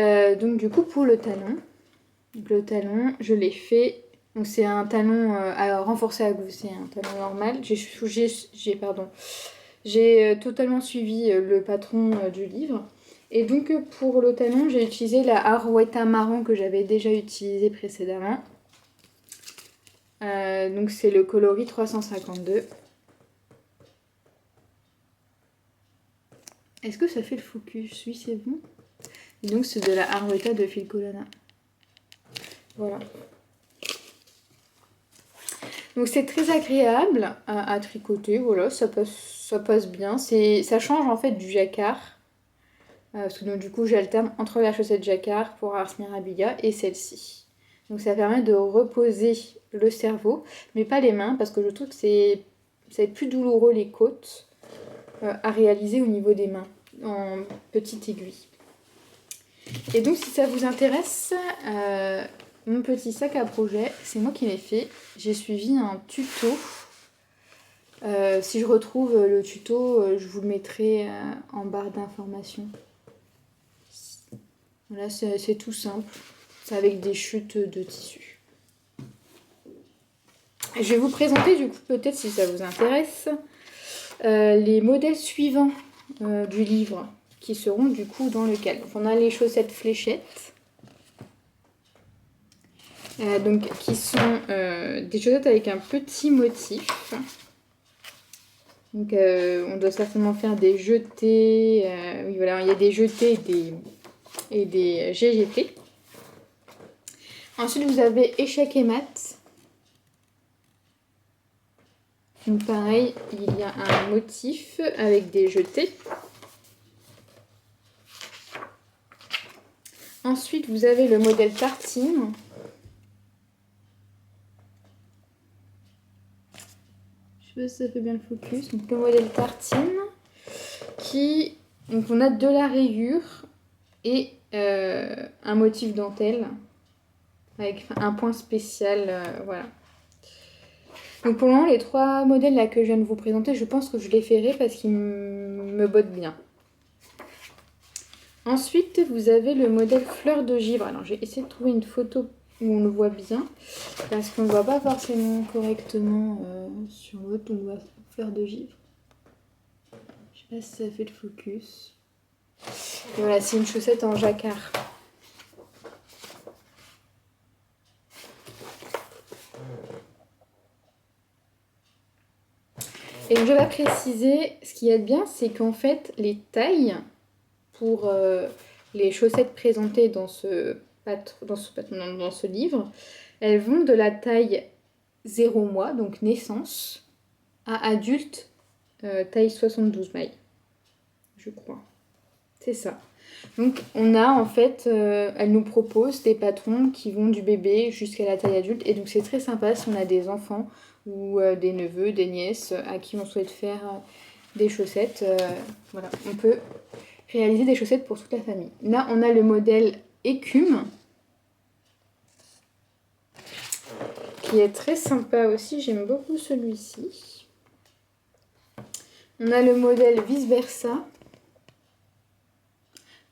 S1: donc du coup pour le talon, je l'ai fait. Donc c'est un talon à renforcer à gauche, c'est un talon normal. J'ai totalement suivi le patron du livre. Et donc pour le talon, j'ai utilisé la Arouetta marron que j'avais déjà utilisée précédemment. Donc c'est le coloris 352. Est-ce que ça fait le focus? Oui, c'est bon. Et donc c'est de la Arouetta de Filcolana. Voilà. Donc c'est très agréable à tricoter, voilà, ça passe bien. Ça change en fait du jacquard. Parce que donc, du coup j'alterne entre la chaussette jacquard pour Ars Mirabilia et celle-ci. Donc ça permet de reposer le cerveau, mais pas les mains, parce que je trouve que c'est plus douloureux les côtes à réaliser au niveau des mains, en petite aiguille. Et donc si ça vous intéresse, mon petit sac à projet, c'est moi qui l'ai fait. J'ai suivi un tuto. Si je retrouve le tuto, je vous le mettrai en barre d'informations. Voilà, c'est tout simple. C'est avec des chutes de tissu. Je vais vous présenter du coup, peut-être si ça vous intéresse, les modèles suivants du livre qui seront du coup dans le cal. Donc on a les chaussettes fléchettes. Donc qui sont des chaussettes avec un petit motif. Donc on doit certainement faire des jetés. Oui voilà, il y a des jetés et des GGT. Ensuite vous avez échec et mat. Donc pareil, il y a un motif avec des jetés. Ensuite vous avez le modèle tartine. Je sais pas si ça fait bien le focus. Donc le modèle tartine qui... Donc on a de la rayure et un motif dentelle avec un point spécial, voilà. Donc pour le moment les 3 modèles là que je viens de vous présenter, je pense que je les ferai parce qu'ils me bottent bien. Ensuite vous avez le modèle fleur de givre. Alors j'ai essayé de trouver une photo où on le voit bien parce qu'on ne voit pas forcément correctement sur l'autre, on voit fleur de givre. Je sais pas si ça fait le focus. Et voilà, c'est une chaussette en jacquard. Et donc je vais préciser, ce qui est bien, c'est qu'en fait, les tailles pour les chaussettes présentées dans ce livre, elles vont de la taille 0 mois, donc naissance, à adulte, taille 72 mailles, je crois. C'est ça. Donc on a en fait, elle nous propose des patrons qui vont du bébé jusqu'à la taille adulte. Et donc c'est très sympa si on a des enfants ou des neveux, des nièces à qui on souhaite faire des chaussettes. Voilà, on peut réaliser des chaussettes pour toute la famille. Là on a le modèle écume, qui est très sympa aussi, j'aime beaucoup celui-ci. On a le modèle vice versa,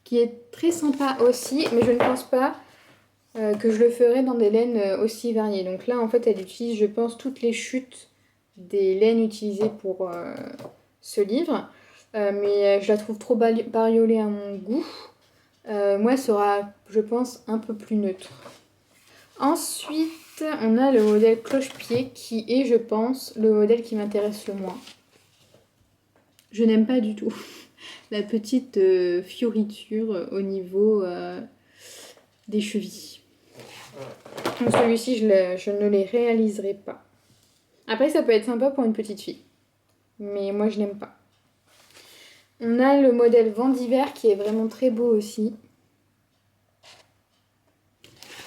S1: qui est très sympa aussi, mais je ne pense pas que je le ferai dans des laines aussi variées. Donc là, en fait, elle utilise, je pense, toutes les chutes des laines utilisées pour ce livre. Mais je la trouve trop bariolée à mon goût. Moi, elle sera, je pense, un peu plus neutre. Ensuite, on a le modèle cloche-pied, qui est, je pense, le modèle qui m'intéresse le moins. Je n'aime pas du tout la petite fioriture au niveau des chevilles. Donc celui-ci, je ne les réaliserai pas. Après, ça peut être sympa pour une petite fille. Mais moi, je n'aime pas. On a le modèle vent d'hiver qui est vraiment très beau aussi.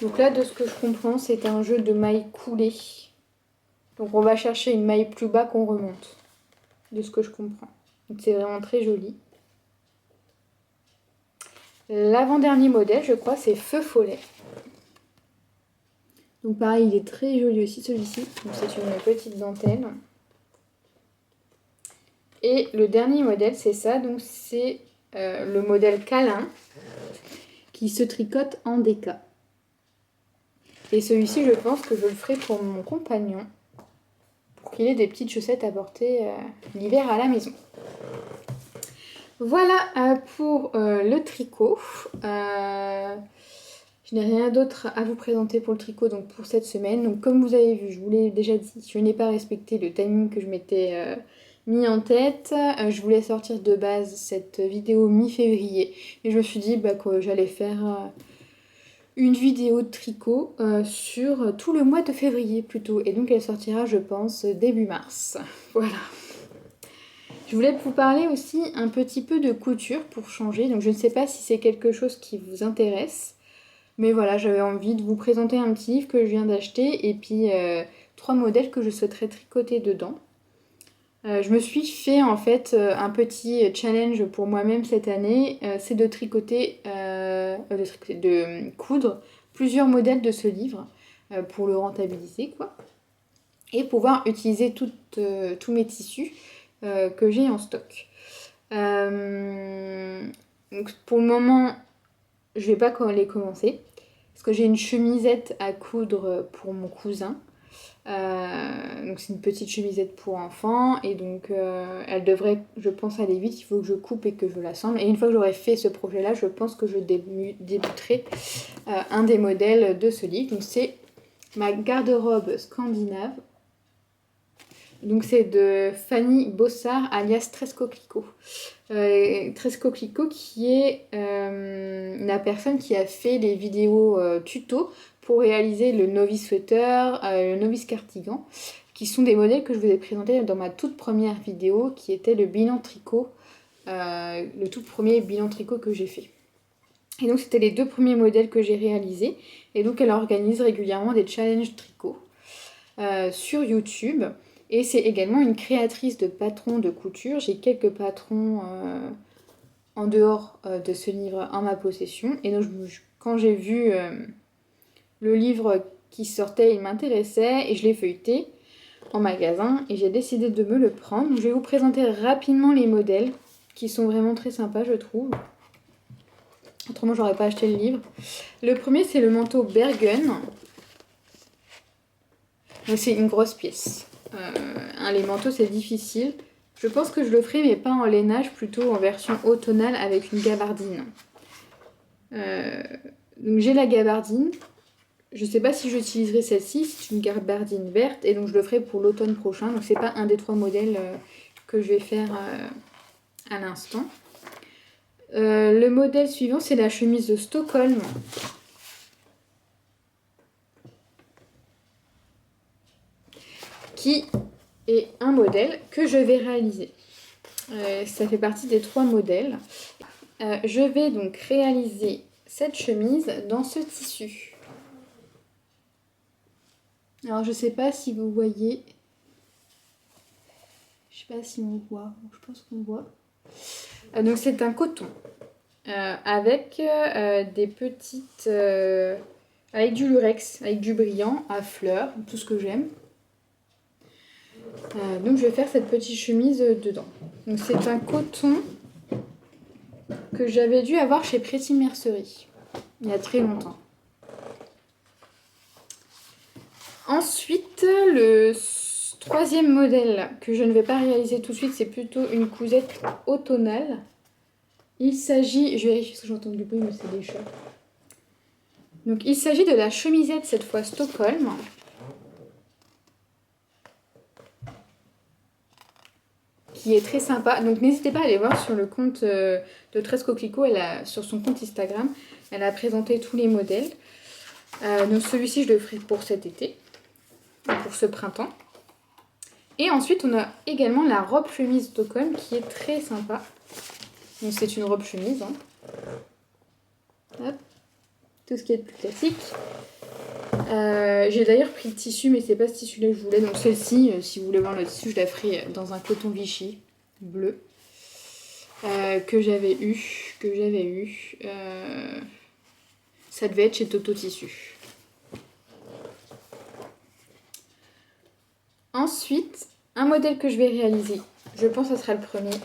S1: Donc là, de ce que je comprends, c'est un jeu de mailles coulées. Donc on va chercher une maille plus bas qu'on remonte. De ce que je comprends. Donc c'est vraiment très joli. L'avant-dernier modèle, je crois, c'est Feu Follet. Donc pareil, il est très joli aussi celui-ci. Donc c'est une petite dentelle. Et le dernier modèle, c'est ça. Donc c'est le modèle câlin qui se tricote en déca. Et celui-ci, je pense que je le ferai pour mon compagnon. Pour qu'il ait des petites chaussettes à porter l'hiver à la maison. Voilà pour le tricot. Je n'ai rien d'autre à vous présenter pour le tricot donc pour cette semaine. Donc comme vous avez vu, je vous l'ai déjà dit, je n'ai pas respecté le timing que je m'étais mis en tête. Je voulais sortir de base cette vidéo mi-février. Et je me suis dit que j'allais faire une vidéo de tricot sur tout le mois de février plutôt. Et donc elle sortira, je pense, début mars. Voilà. Je voulais vous parler aussi un petit peu de couture pour changer. Donc je ne sais pas si c'est quelque chose qui vous intéresse. Mais voilà, j'avais envie de vous présenter un petit livre que je viens d'acheter et puis 3 modèles que je souhaiterais tricoter dedans. Je me suis fait en fait un petit challenge pour moi-même cette année, c'est de coudre plusieurs modèles de ce livre pour le rentabiliser quoi. Et pouvoir utiliser tous mes tissus que j'ai en stock. Donc pour le moment, je vais pas les commencer. Parce que j'ai une chemisette à coudre pour mon cousin. Donc c'est une petite chemisette pour enfants. Et donc elle devrait, je pense, aller vite. Il faut que je coupe et que je l'assemble. Et une fois que j'aurai fait ce projet-là, je pense que je débuterai un des modèles de ce livre. Donc c'est ma garde-robe scandinave. Donc c'est de Fanny Bossard alias Trescoquelicot. Trescoquelicot qui est la personne qui a fait les vidéos tuto pour réaliser le novice sweater, le novice cardigan, qui sont des modèles que je vous ai présentés dans ma toute première vidéo qui était le bilan tricot, le tout premier bilan tricot que j'ai fait. Et donc c'était les 2 premiers modèles que j'ai réalisés. Et donc elle organise régulièrement des challenges tricot sur YouTube. Et c'est également une créatrice de patrons de couture. J'ai quelques patrons en dehors de ce livre en ma possession. Et donc quand j'ai vu le livre qui sortait, il m'intéressait et je l'ai feuilleté en magasin et j'ai décidé de me le prendre. Donc, je vais vous présenter rapidement les modèles qui sont vraiment très sympas je trouve. Autrement j'aurais pas acheté le livre. Le premier c'est le manteau Bergen. Donc c'est une grosse pièce. Les manteaux c'est difficile. Je pense que je le ferai mais pas en lainage, plutôt en version automnale avec une gabardine. Donc j'ai la gabardine. Je sais pas si j'utiliserai celle-ci, c'est une gabardine verte et donc je le ferai pour l'automne prochain. Donc c'est pas un des 3 modèles que je vais faire à l'instant. Le modèle suivant c'est la chemise de Stockholm. Qui est un modèle que je vais réaliser. Ça fait partie des 3 modèles. je vais donc réaliser cette chemise dans ce tissu. Alors je sais pas si vous voyez, je sais pas si on voit, je pense qu'on voit. Donc c'est un coton avec des petites, avec du lurex, avec du brillant à fleurs, tout ce que j'aime. Donc je vais faire cette petite chemise dedans. Donc c'est un coton que j'avais dû avoir chez Pretty Mercerie il y a très longtemps. Ensuite, le troisième modèle que je ne vais pas réaliser tout de suite, c'est plutôt une cousette automnale. Il s'agit, je vérifie parce que j'entends du bruit, mais c'est des chats. Donc il s'agit de la chemisette cette fois Stockholm. Qui est très sympa. Donc n'hésitez pas à aller voir sur le compte de Tresse Coquelicot, sur son compte Instagram. Elle a présenté tous les modèles. Donc celui-ci, je le ferai pour cet été, pour ce printemps. Et ensuite, on a également la robe chemise Stockholm qui est très sympa. Donc c'est une robe chemise. Hein. Hop. Tout ce qui est de plus classique. J'ai d'ailleurs pris le tissu, mais c'est pas ce tissu-là que je voulais. Donc celle-ci, si vous voulez voir le tissu, je la ferai dans un coton Vichy bleu que j'avais eu. Ça devait être chez Toto Tissu. Ensuite, un modèle que je vais réaliser, je pense que ce sera le premier,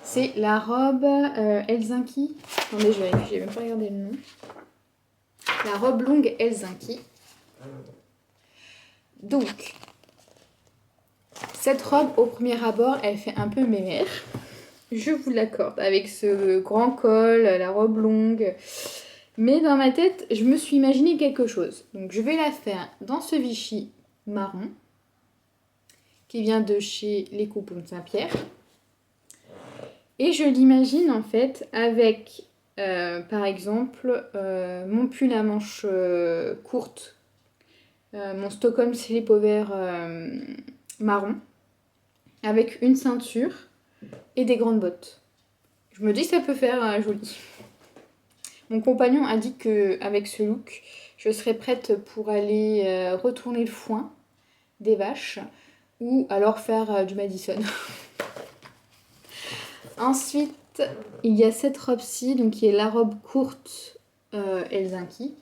S1: c'est la robe Helsinki. Attendez, je vérifie, j'ai même pas regardé le nom. La robe longue Helsinki. Donc, cette robe, au premier abord, elle fait un peu mémère. Je vous l'accorde, avec ce grand col, la robe longue. Mais dans ma tête, je me suis imaginé quelque chose. Donc, je vais la faire dans ce Vichy marron, qui vient de chez Les Coupons de Saint-Pierre. Et je l'imagine, en fait, avec, par exemple, mon pull à manches courtes, mon Stockholm Slip-over marron, avec une ceinture et des grandes bottes. Je me dis que ça peut faire joli. Mon compagnon a dit qu'avec ce look, je serais prête pour aller retourner le foin des vaches ou alors faire du Madison. Ensuite, il y a cette robe-ci, donc qui est la robe courte Helsinki.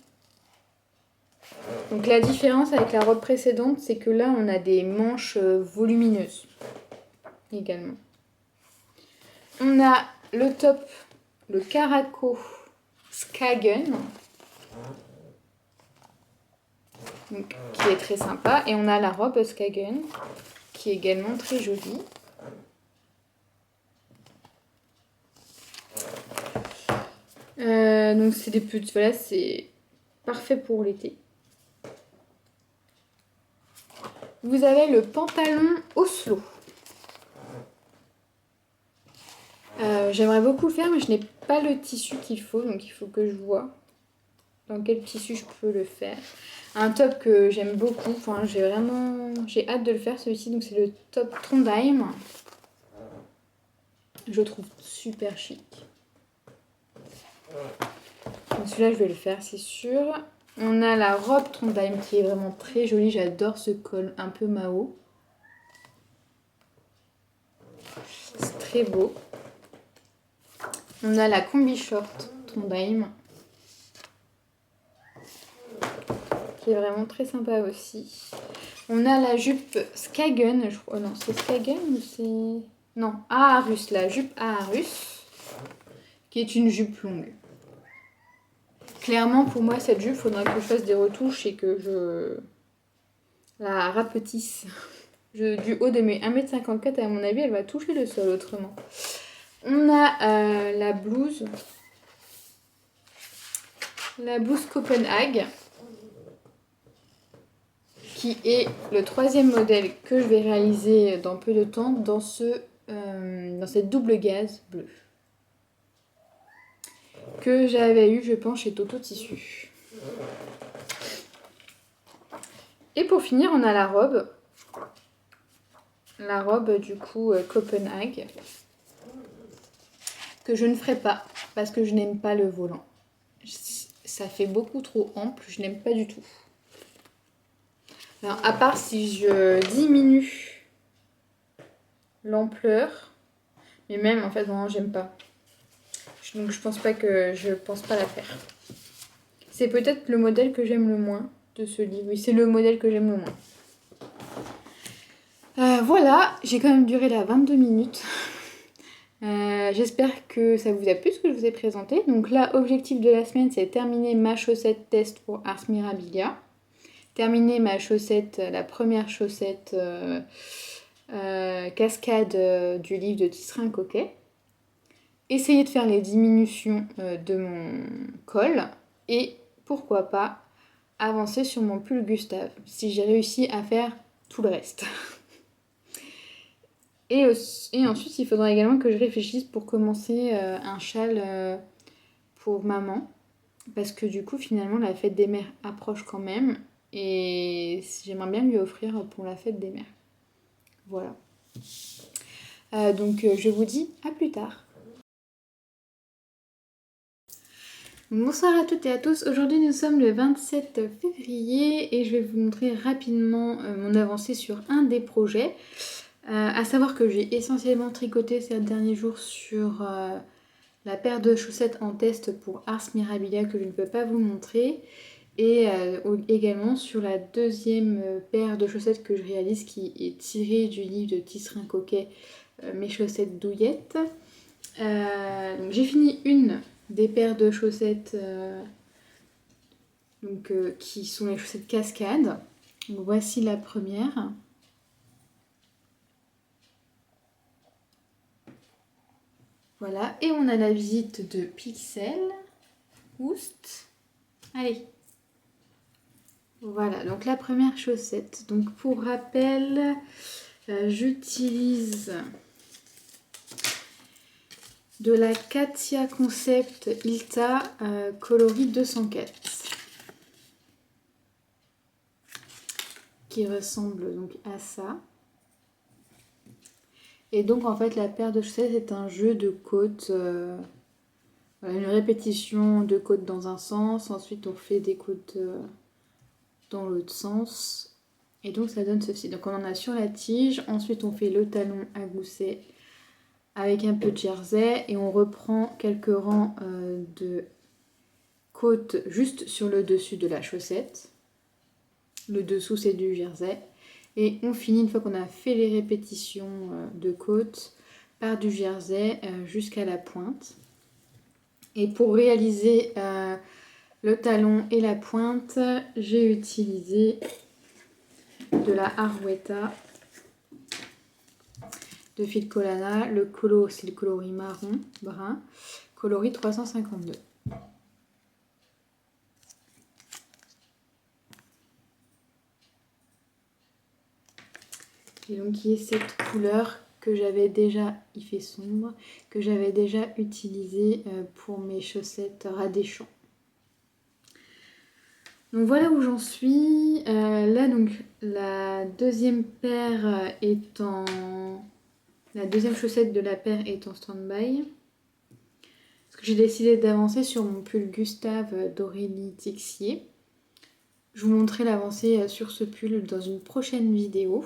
S1: Donc la différence avec la robe précédente, c'est que là, on a des manches volumineuses également. On a le top, le Caraco Skagen, donc, qui est très sympa. Et on a la robe Skagen, qui est également très jolie. Donc c'est des petites, voilà, c'est parfait pour l'été. Vous avez le pantalon Oslo. J'aimerais beaucoup le faire, mais je n'ai pas le tissu qu'il faut, donc il faut que je vois dans quel tissu je peux le faire. Un top que j'aime beaucoup, enfin j'ai hâte de le faire celui-ci, donc c'est le top Trondheim. Je le trouve super chic. Donc celui-là je vais le faire, c'est sûr. On a la robe Trondheim qui est vraiment très jolie, j'adore ce col un peu Mao. C'est très beau. On a la combi short Trondheim qui est vraiment très sympa aussi. On a la jupe Skagen, je crois. Oh non, c'est Skagen ou c'est... Non, Aarhus, la jupe Aarhus, qui est une jupe longue. Clairement, pour moi, cette jupe, il faudra que je fasse des retouches et que je la rapetisse. Du haut de mes 1m54, à mon avis, elle va toucher le sol autrement. On a la blouse Copenhague, qui est le troisième modèle que je vais réaliser dans peu de temps dans cette double gaze bleue que j'avais eu, je pense, chez Toto Tissu. Et pour finir, on a la robe du coup Copenhague, que je ne ferai pas parce que je n'aime pas le volant. Ça fait beaucoup trop ample, je n'aime pas du tout. Alors, à part si je diminue l'ampleur, mais même en fait, vraiment, j'aime pas. Donc, je pense pas la faire. C'est peut-être le modèle que j'aime le moins de ce livre. Oui, c'est le modèle que j'aime le moins. Voilà, j'ai quand même duré là 22 minutes. J'espère que ça vous a plu ce que je vous ai présenté. Donc là, objectif de la semaine, c'est terminer ma chaussette test pour Ars Mirabilia. Terminer ma chaussette, la première chaussette cascade du livre de Tisserand Coquet. Essayer de faire les diminutions de mon col. Et pourquoi pas avancer sur mon pull Gustave, si j'ai réussi à faire tout le reste. Et ensuite, il faudra également que je réfléchisse pour commencer un châle pour maman. Parce que du coup, finalement, la fête des mères approche quand même. Et j'aimerais bien lui offrir pour la fête des mères. Voilà. Donc, je vous dis à plus tard. Bonsoir à toutes et à tous. Aujourd'hui, nous sommes le 27 février et je vais vous montrer rapidement mon avancée sur un des projets. À savoir que j'ai essentiellement tricoté ces derniers jours sur la paire de chaussettes en test pour Ars Mirabilia que je ne peux pas vous montrer. Et également sur la deuxième paire de chaussettes que je réalise qui est tirée du livre de Tisserand Coquet, Mes chaussettes douillettes. Donc j'ai fini une des paires de chaussettes qui sont les chaussettes cascade. Donc voici la première. Voilà, et on a la visite de Pixel. Oust. Allez. Voilà, donc la première chaussette. Donc pour rappel, j'utilise de la Katia Concept Ilta coloris 204. Qui ressemble donc à ça. Et donc en fait la paire de chaussettes est un jeu de côtes, une répétition de côtes dans un sens, ensuite on fait des côtes dans l'autre sens, et donc ça donne ceci. Donc on en a sur la tige, ensuite on fait le talon à gousset avec un peu de jersey, et on reprend quelques rangs de côtes juste sur le dessus de la chaussette. Le dessous c'est du jersey. Et on finit, une fois qu'on a fait les répétitions de côte, par du jersey jusqu'à la pointe. Et pour réaliser le talon et la pointe, j'ai utilisé de la Arwetta de Filcolana. Le colo, c'est le coloris marron, brun, coloris 352. Et donc il y a cette couleur que j'avais déjà, il fait sombre, que j'avais déjà utilisé pour mes chaussettes Radéchamp. Donc voilà où j'en suis. Là donc la deuxième paire est en... La deuxième chaussette de la paire est en stand-by. Parce que j'ai décidé d'avancer sur mon pull Gustave d'Aurélie Tixier. Je vous montrerai l'avancée sur ce pull dans une prochaine vidéo.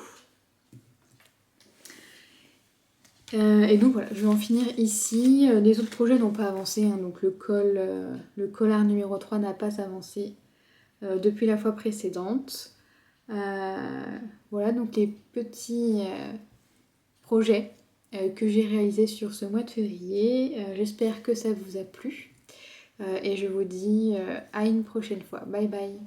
S1: Et donc voilà, je vais en finir ici. Les autres projets n'ont pas avancé, hein, donc le collard numéro 3 n'a pas avancé depuis la fois précédente. Voilà donc les petits projets que j'ai réalisés sur ce mois de février. J'espère que ça vous a plu et je vous dis à une prochaine fois. Bye bye.